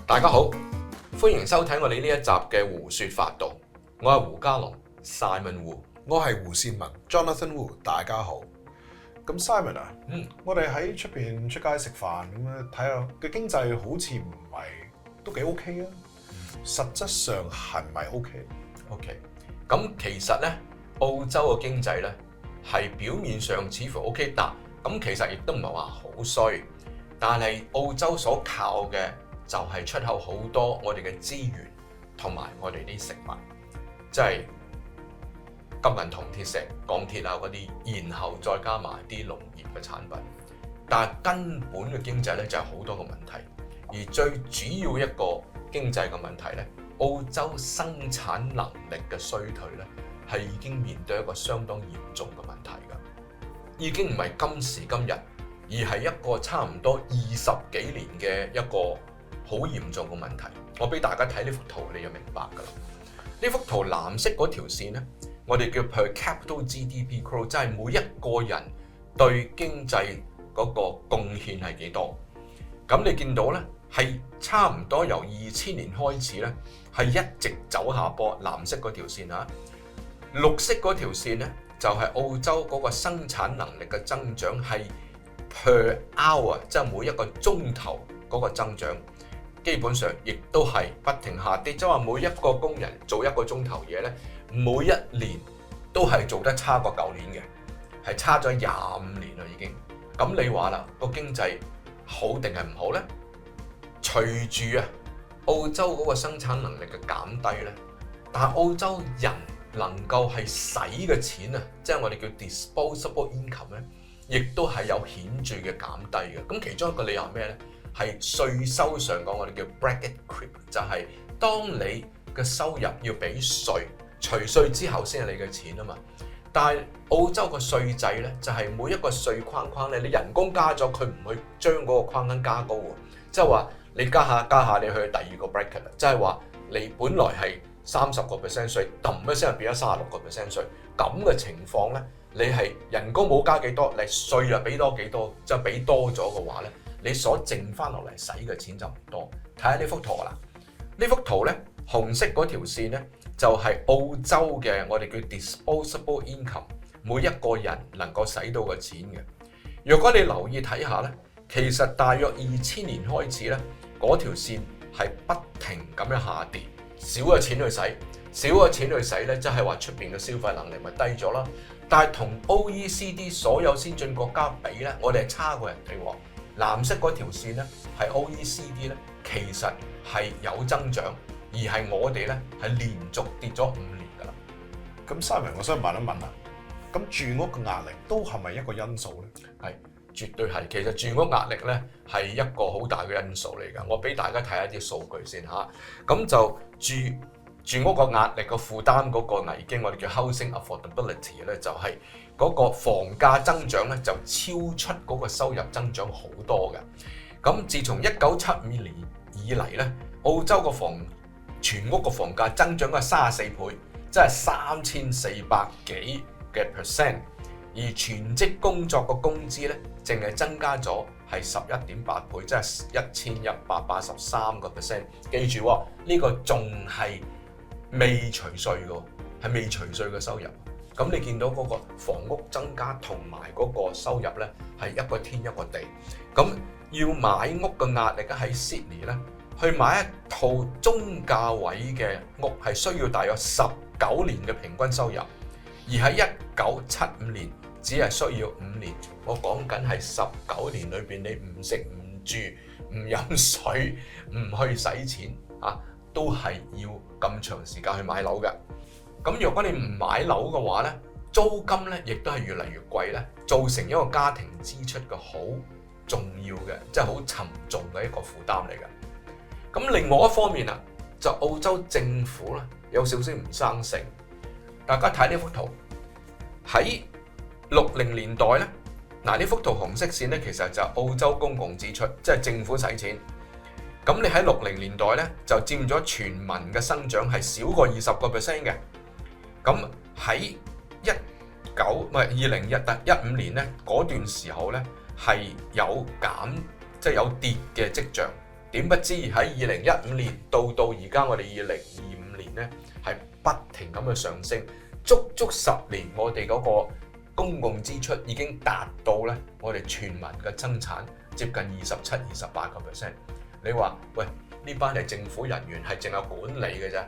大家好，歡迎收睇我哋呢一集嘅胡說八道。我係胡嘉龍 Simon Wu， 我係胡善文 Jonathan Wu， 大家好。咁 Simon 啊，我哋喺出邊出街食飯咁樣睇下嘅經濟好似唔係都幾 OK 啊。實質上係咪 OK？ 咁其實咧，澳洲嘅經濟咧係表面上似乎 OK， 但咁其實亦都唔係話好衰。但係澳洲所靠嘅就係出口好多我哋嘅資源同埋我哋啲食物，即係金銀銅鐵石鋼鐵啊嗰啲，然後再加埋啲農業嘅產品。但係根本嘅經濟咧就係好多個問題，而最主要一個經濟嘅問題咧，澳洲生產能力嘅衰退咧係已經面對一個相當嚴重嘅問題㗎，已經唔係今時今日，而係一個差唔多20幾年嘅一個好嚴重嘅問題。我俾大家睇呢幅圖，你就明白㗎啦。呢幅圖藍色嗰條線咧，我哋叫 per capita GDP growth， 即係每一個人對經濟嗰個貢獻係幾多。咁你見到咧，係差唔多由2000年開始咧，係一直走下坡。藍色嗰條線啊，綠色嗰條線咧就係澳洲嗰個生產能力嘅增長係 per hour， 即係每一個鐘頭嗰個增長，基本上亦都係不停下跌。即係話每一個工人做一個鐘頭嘢咧，每一年都係做得差過舊年嘅，係差咗25年啦已經。咁你話啦，個經濟好定係唔好咧？隨住澳洲嗰個生產能力嘅減低咧，但係澳洲人能夠係使嘅錢啊，即係我哋叫 disposable income 咧，亦都係有顯著嘅減低嘅。咁其中一個理由係咩咧？係稅收上講，我哋叫 bracket creep， 就係當你嘅收入要俾稅，除稅之後先係你嘅錢啊嘛。但係澳洲個稅制咧，就係每一個稅框框咧，你人工加咗，佢唔會將嗰個框框加高喎。即係話你加下，你去第二個 bracket 啦。即係話你本來係30% 稅，揼一聲就變咗36% 稅。咁嘅情況咧，你係人工冇加幾多，你稅又俾多幾多，就俾多咗嘅話咧，你所剩翻落嚟使嘅錢就唔多。睇下呢幅圖啦，呢幅圖咧，紅色嗰條線咧就係澳洲嘅我哋叫 disposable income， 每一個人能夠使到嘅錢嘅。如果你留意睇下咧，其實大約2000年開始咧，嗰條線係不停咁樣下跌，少嘅錢去使，少嘅錢去使咧，即係話出邊嘅消費能力咪低咗啦。但係同 OECD 所有先進國家比咧，我哋係差過人哋喎。藍色嗰條線咧係 OECD 咧，其實係有增長，而係我哋咧係連續跌咗5年㗎啦。咁 Simon， 我想問一問啊，咁住屋嘅壓力都係咪一個因素咧？係，絕對係。其實住屋壓力咧係一個好大嘅因素嚟㗎。我俾大家睇一啲數據先嚇。咁就住屋個壓力個負擔嗰個危機，我哋叫 housing affordability 咧，就係嗰個房價增長咧就超出嗰個收入增長好多嘅。咁自從1975年以嚟咧，澳洲個全屋個房價增長咗34倍，即係3400幾嘅 percent， 而全職工作個工資咧，淨係增加咗係11.8倍，即係1183%。記住喎，呢個仲係未除稅嘅，係未除稅嘅收入。咁你見到嗰個房屋增加同埋嗰個收入咧，係一個天一個地。咁要買屋嘅壓力喺 Sydney 咧，去買一套中價位嘅屋係需要大約19年嘅平均收入，而喺1975年只係需要5年。我講緊係19年裏邊，你唔食唔住唔飲水唔去使錢啊，都係要咁長時間去買樓嘅。咁如果你唔買樓嘅話咧，租金咧亦都係越嚟越貴咧，造成一個家庭支出嘅好重要嘅，即係好沉重嘅一個負擔嚟嘅。咁另外一方面啊，就澳洲政府咧有少少唔生性。大家睇呢幅圖，喺60年代咧，嗱呢幅圖紅色線咧，其實就係澳洲公共支出，即係政府使錢。咁你喺60年代咧，就佔咗全民嘅增長係少過20% 嘅。咁喺2015年咧，嗰段時候咧係有減，即係有跌嘅跡象，點不知喺2015年到而家我哋2025年咧，係不停咁去上升，足10年我哋嗰個公共支出已經達到咧我哋全民嘅增產接近27-28%。你話喂，呢班係政府人員係淨係管理嘅啫，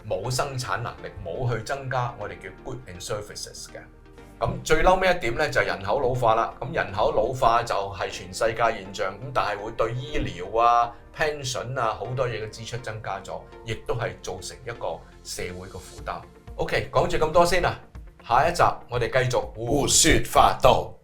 冇生產能力，冇去增加我哋叫 good and services 嘅。咁最嬲尾一點咧就係人口老化啦。咁人口老化就係全世界現象，咁但係會對醫療啊、pension 啊好多嘢嘅支出增加咗，亦都係造成一個社會嘅負擔。OK， 講住咁多先啦，下一集我哋繼續胡說八道。